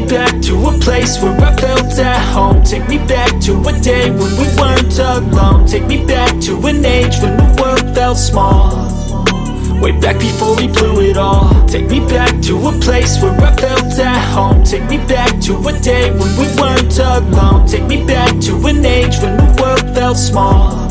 back to a place where I felt at home. Take me back to a day when we weren't alone. Take me back to an age when the world felt small, way back before we blew it all. Take me back to a place where I felt at home. Take me back to a day when we weren't alone. Take me back to an age when the world felt small,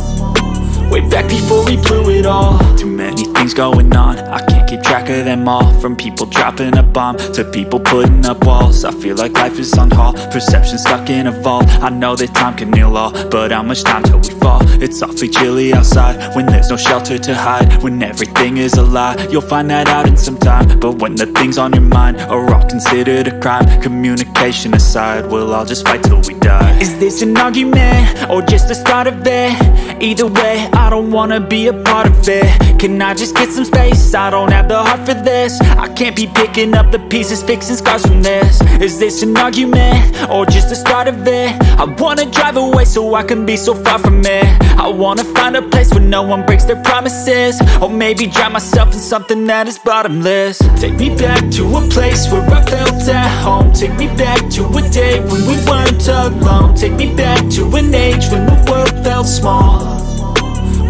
way back before we blew it all. Too many things going on, I can't keep track of them all. From people dropping a bomb to people putting up walls. I feel like life is on hold, perception stuck in a vault. I know that time can heal all, but how much time till we fall? It's awfully chilly outside when there's no shelter to hide. When everything is a lie, you'll find that out in some time. But when the things on your mind are all considered a crime, communication aside, we'll all just fight till we die. Is this an argument or just the start of it? Either way, I don't wanna be a part of it. Can I just get some space? I don't have the heart for this. I can't be picking up the pieces, fixing scars from this. Is this an argument or just the start of it? I wanna drive away so I can be so far from it. I wanna find a place where no one breaks their promises, or maybe drown myself in something that is bottomless. Take me back to a place where I felt at home. Take me back to a day when we weren't alone. Take me back to an age when the world felt small,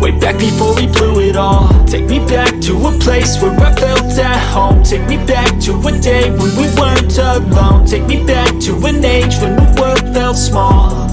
way back before we blew it all. Take me back to a place where I felt at home. Take me back to a day when we weren't alone. Take me back to an age when the world felt small,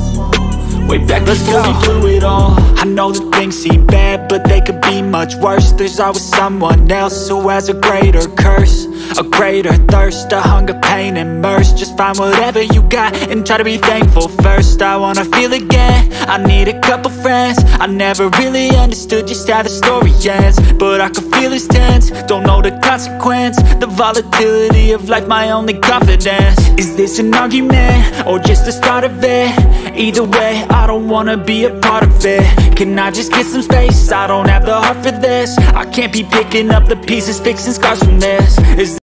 way back before we blew it all. I know that things seem bad, but they could be much worse. There's always someone else who has a greater curse, a greater thirst, a hunger, pain, and mercy. Just find whatever you got and try to be thankful first. I wanna feel again, I need a couple friends. I never really understood just how the story ends, but I can feel it's tense, don't know the consequence. The volatility of life, my only confidence. Is this an argument or just the start of it? Either way, I don't wanna be a part of it. Can I just get some space? I don't have the heart for this. I can't be picking up the pieces, fixing scars from this. Is